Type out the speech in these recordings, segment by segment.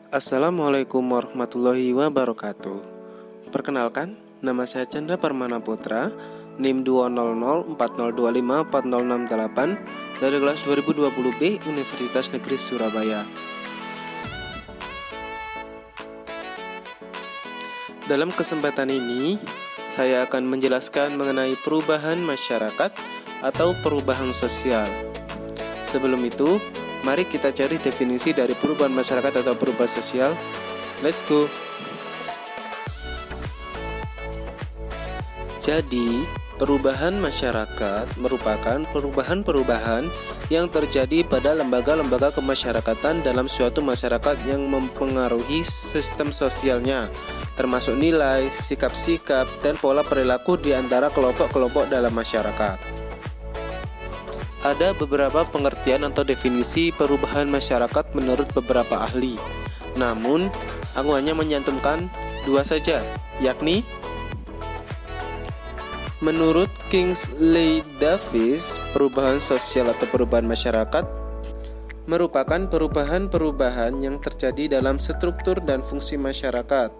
Assalamualaikum warahmatullahi wabarakatuh. Perkenalkan, nama saya Chandra Parmana Putra, NIM 20040254068 dari kelas 2020B Universitas Negeri Surabaya. Dalam kesempatan ini, saya akan menjelaskan mengenai perubahan masyarakat atau perubahan sosial. Sebelum itu, mari kita cari definisi dari perubahan masyarakat atau perubahan sosial. Let's go. Jadi, perubahan masyarakat merupakan perubahan-perubahan yang terjadi pada lembaga-lembaga kemasyarakatan dalam suatu masyarakat yang mempengaruhi sistem sosialnya, termasuk nilai, sikap-sikap, dan pola perilaku di antara kelompok-kelompok dalam masyarakat. Ada beberapa pengertian atau definisi perubahan masyarakat menurut beberapa ahli. Namun, aku hanya menyantumkan dua saja, yakni menurut Kingsley Davis, perubahan sosial atau perubahan masyarakat merupakan perubahan-perubahan yang terjadi dalam struktur dan fungsi masyarakat.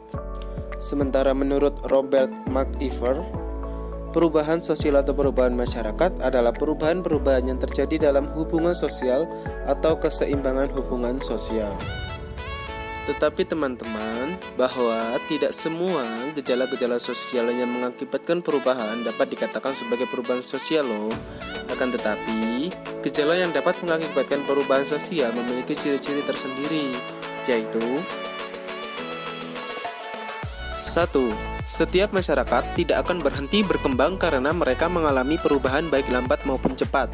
Sementara menurut Robert McIver, perubahan sosial atau perubahan masyarakat adalah perubahan-perubahan yang terjadi dalam hubungan sosial atau keseimbangan hubungan sosial. Tetapi teman-teman, bahwa tidak semua gejala-gejala sosial yang mengakibatkan perubahan dapat dikatakan sebagai perubahan sosial loh. Akan tetapi, gejala yang dapat mengakibatkan perubahan sosial memiliki ciri-ciri tersendiri, yaitu 1. Setiap masyarakat tidak akan berhenti berkembang karena mereka mengalami perubahan baik lambat maupun cepat.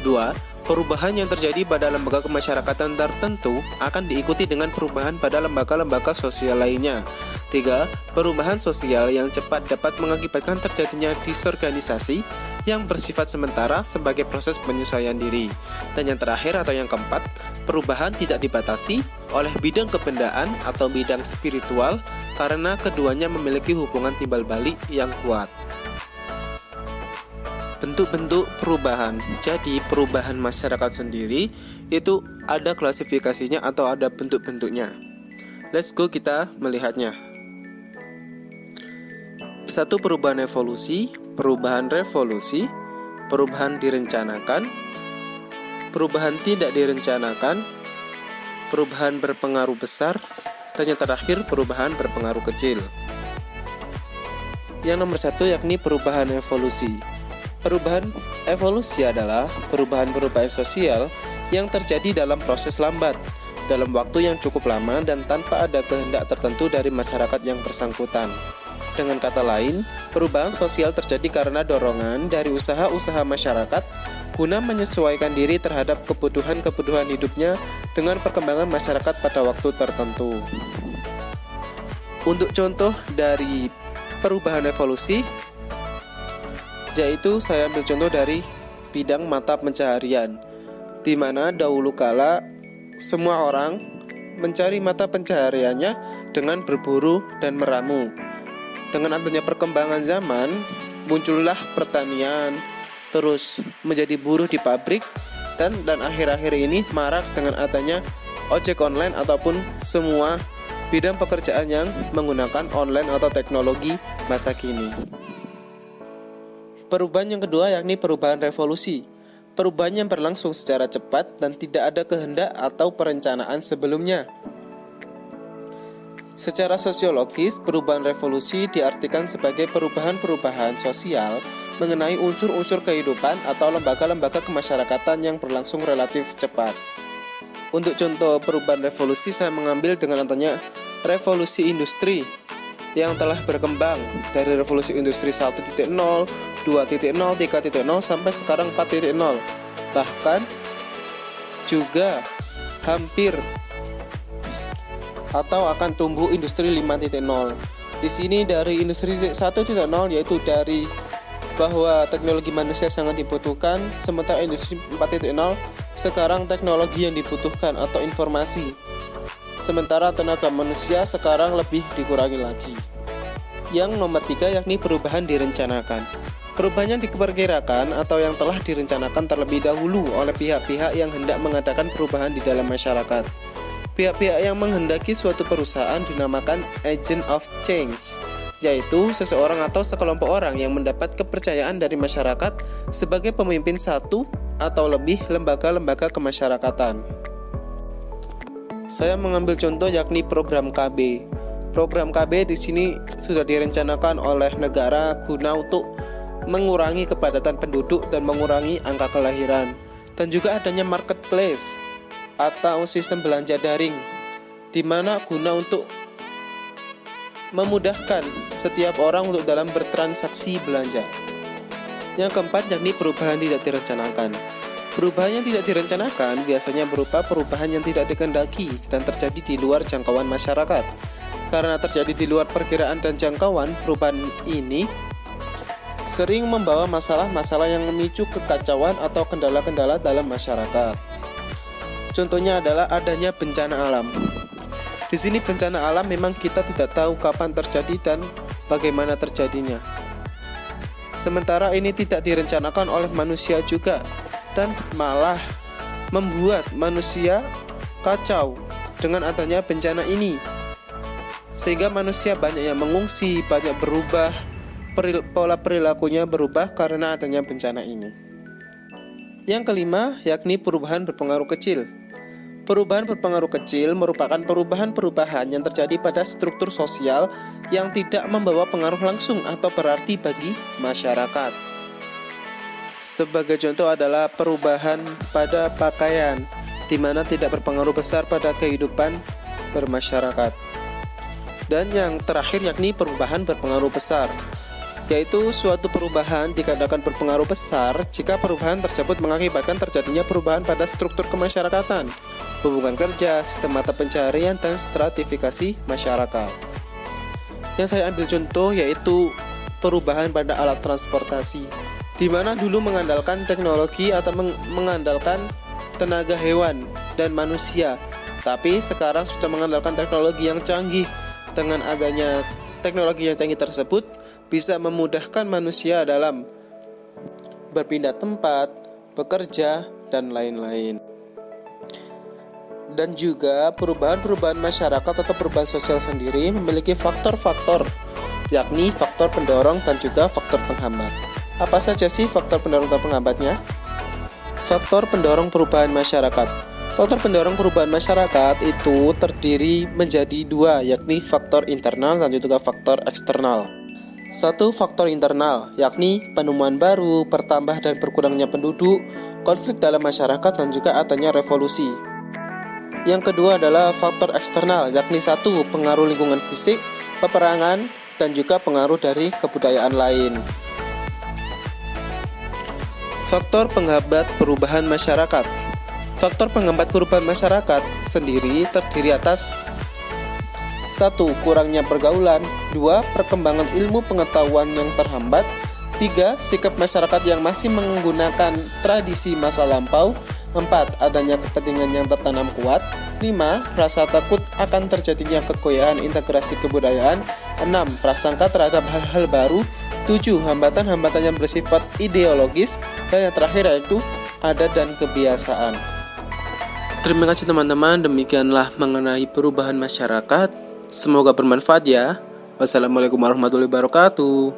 2. Perubahan yang terjadi pada lembaga kemasyarakatan tertentu akan diikuti dengan perubahan pada lembaga-lembaga sosial lainnya. 3. Perubahan sosial yang cepat dapat mengakibatkan terjadinya disorganisasi yang bersifat sementara sebagai proses penyesuaian diri. Dan yang terakhir atau yang keempat, perubahan tidak dibatasi oleh bidang kebendaan atau bidang spiritual karena keduanya memiliki hubungan timbal balik yang kuat. Bentuk-bentuk perubahan. Jadi perubahan masyarakat sendiri itu ada klasifikasinya atau ada bentuk-bentuknya. Let's go kita melihatnya. 1. Perubahan evolusi, perubahan revolusi, perubahan direncanakan, perubahan tidak direncanakan, perubahan berpengaruh besar, dan yang terakhir perubahan berpengaruh kecil. Yang nomor 1 yakni perubahan evolusi. Perubahan evolusi adalah perubahan-perubahan sosial yang terjadi dalam proses lambat, dalam waktu yang cukup lama dan tanpa ada kehendak tertentu dari masyarakat yang bersangkutan. Dengan kata lain, perubahan sosial terjadi karena dorongan dari usaha-usaha masyarakat guna menyesuaikan diri terhadap kebutuhan-kebutuhan hidupnya dengan perkembangan masyarakat pada waktu tertentu. Untuk contoh dari perubahan evolusi, yaitu saya ambil contoh dari bidang mata pencaharian, di mana dahulu kala semua orang mencari mata pencahariannya dengan berburu dan meramu. Dengan adanya perkembangan zaman, muncullah pertanian, terus menjadi buruh di pabrik, dan akhir-akhir ini marak dengan adanya ojek online ataupun semua bidang pekerjaan yang menggunakan online atau teknologi masa kini. Perubahan yang kedua yakni perubahan revolusi. Perubahan yang berlangsung secara cepat dan tidak ada kehendak atau perencanaan sebelumnya. Secara sosiologis, perubahan revolusi diartikan sebagai perubahan-perubahan sosial mengenai unsur-unsur kehidupan atau lembaga-lembaga kemasyarakatan yang berlangsung relatif cepat. Untuk contoh perubahan revolusi, saya mengambil dengan adanya revolusi industri yang telah berkembang dari revolusi industri 1.0, 2.0, 3.0 sampai sekarang 4.0. Bahkan juga hampir atau akan tumbuh industri 5.0. Di sini dari industri 1.0 yaitu dari bahwa teknologi manusia sangat dibutuhkan, sementara industri 4.0 sekarang teknologi yang dibutuhkan atau informasi. Sementara tenaga manusia sekarang lebih dikurangi lagi. Yang nomor 3 yakni perubahan direncanakan. Perubahan yang diperkirakan atau yang telah direncanakan terlebih dahulu oleh pihak-pihak yang hendak mengadakan perubahan di dalam masyarakat. Pihak-pihak yang menghendaki suatu perusahaan dinamakan agent of change, yaitu seseorang atau sekelompok orang yang mendapat kepercayaan dari masyarakat sebagai pemimpin satu atau lebih lembaga-lembaga kemasyarakatan. Saya mengambil contoh yakni program KB. Program KB di sini sudah direncanakan oleh negara guna untuk mengurangi kepadatan penduduk dan mengurangi angka kelahiran. Dan juga adanya marketplace atau sistem belanja daring, di mana guna untuk memudahkan setiap orang untuk dalam bertransaksi belanja. Yang keempat yakni perubahan tidak direncanakan. Perubahan yang tidak direncanakan biasanya berupa perubahan yang tidak dikehendaki dan terjadi di luar jangkauan masyarakat. Karena terjadi di luar perkiraan dan jangkauan, perubahan ini sering membawa masalah-masalah yang memicu kekacauan atau kendala-kendala dalam masyarakat. Contohnya adalah adanya bencana alam. Di sini bencana alam memang kita tidak tahu kapan terjadi dan bagaimana terjadinya. Sementara ini tidak direncanakan oleh manusia juga dan malah membuat manusia kacau dengan adanya bencana ini. Sehingga manusia banyak yang mengungsi, banyak berubah, pola perilakunya berubah karena adanya bencana ini. Yang kelima yakni perubahan berpengaruh kecil. Perubahan berpengaruh kecil merupakan perubahan-perubahan yang terjadi pada struktur sosial yang tidak membawa pengaruh langsung atau berarti bagi masyarakat. Sebagai contoh adalah perubahan pada pakaian, di mana tidak berpengaruh besar pada kehidupan bermasyarakat. Dan yang terakhir yakni perubahan berpengaruh besar, yaitu suatu perubahan dikatakan berpengaruh besar jika perubahan tersebut mengakibatkan terjadinya perubahan pada struktur kemasyarakatan, hubungan kerja, sistem mata pencaharian, dan stratifikasi masyarakat. Yang saya ambil contoh yaitu perubahan pada alat transportasi, di mana dulu mengandalkan teknologi atau mengandalkan tenaga hewan dan manusia, tapi sekarang sudah mengandalkan teknologi yang canggih. Dengan adanya teknologi yang canggih tersebut bisa memudahkan manusia dalam berpindah tempat, bekerja, dan lain-lain. Dan juga perubahan-perubahan masyarakat atau perubahan sosial sendiri memiliki faktor-faktor, yakni faktor pendorong dan juga faktor penghambat. Apa saja sih faktor pendorong dan penghambatnya? Faktor pendorong perubahan masyarakat. Faktor pendorong perubahan masyarakat itu terdiri menjadi dua, yakni faktor internal dan juga faktor eksternal. Satu, faktor internal, yakni penemuan baru, bertambah dan berkurangnya penduduk, konflik dalam masyarakat, dan juga adanya revolusi. Yang kedua adalah faktor eksternal, yakni satu, pengaruh lingkungan fisik, peperangan, dan juga pengaruh dari kebudayaan lain. Faktor penghambat perubahan masyarakat. Faktor penghambat perubahan masyarakat sendiri terdiri atas 1. Kurangnya pergaulan. 2. Perkembangan ilmu pengetahuan yang terhambat. 3. Sikap masyarakat yang masih menggunakan tradisi masa lampau. 4. Adanya kepentingan yang tertanam kuat. 5. Rasa takut akan terjadinya kegoyahan integrasi kebudayaan. 6. Prasangka terhadap hal-hal baru. 7. Hambatan-hambatan yang bersifat ideologis. Dan yang terakhir yaitu adat dan kebiasaan. Terima kasih teman-teman, demikianlah mengenai perubahan masyarakat. Semoga bermanfaat ya. Wassalamualaikum warahmatullahi wabarakatuh.